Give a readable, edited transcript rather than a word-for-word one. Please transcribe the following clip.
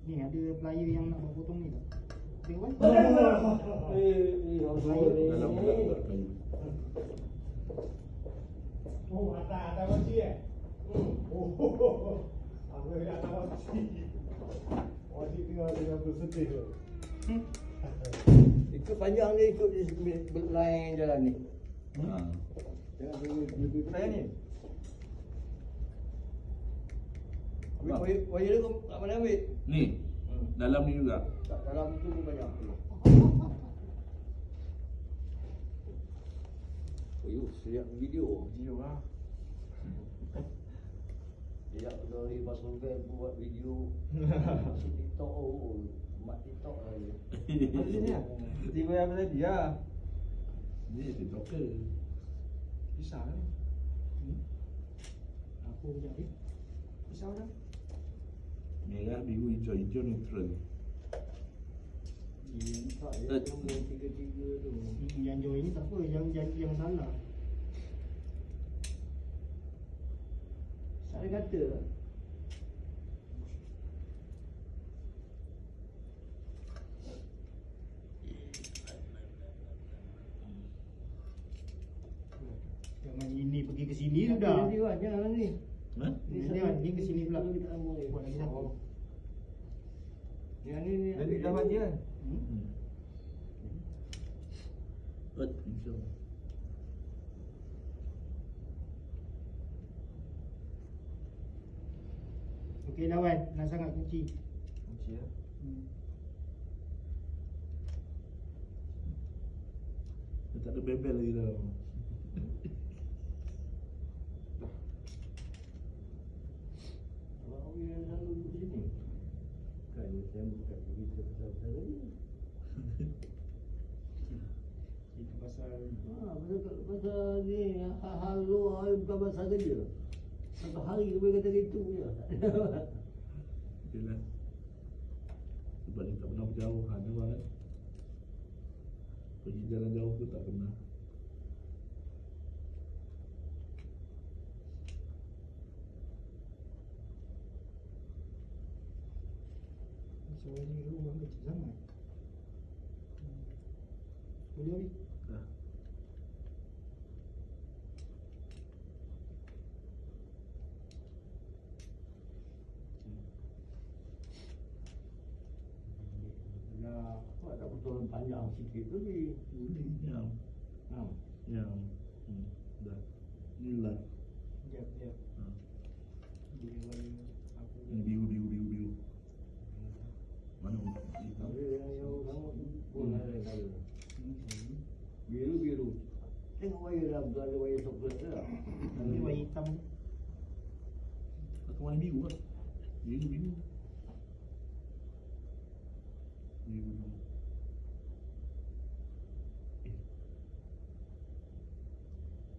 Ni ada player yang nak potong ni tak? Tengok kan? Dalam kayu. Oh, atas wajib Oh, aku nak atas wajib. Wajib tinggal dengan bersedih tu. Ikut panjang dia ikut line jalan ni. Jangan lebih saya ni. Wajib dia kat mana ambil? Ni. Dalam ni juga. Dalam tu pun banyak. Oh, siap video. Video lah. Dia dari pasal buat video. Masih TikTok mak TikTok lagi. Macam ni lah. Tiba yang tadi lah. Ni TikToker. Pisah ni. Apa kejap ni? Pisah dah. Merah, biru, hijau. Hijau neutral. Tak, dia nombor 33 tu. Yang jauh ini tak apa, yang salah. Saya kata Jangan ini pergi ke sini sudah. Jangan ni. Ni ke sini pula. Buat lagi satu. Yang ni Jadi dah mati kan? Hijau. Okey dah Wan, nak sangat kunci. Kunci lah. Dia tak ada bebel lagi dalam. Kalau yang selalu duduk sini. Kan saya bukan cerita pasal tadi. Itu pasal Pasal ni hal luar bukan pasal kerja. Satu hari boleh kata gitu je. Okey lah. Sebab dia tak pernah berjauhan dia kan. Pergi jalan jauh pun tak pernah. soal ni rumah kecil sangat. Boleh habis? Dah. Nak buat tak betul panjang sikit tu ni. Yang. Yang. Dah. Ni live. Sekejap. Dia warna apa Ni biru. Mana? Tapi yang kamu pun ada kali. Biru. Tengok wayar dah berada wayar coklat dah. Ni warna hitam. Atau warna biru lah. Biru.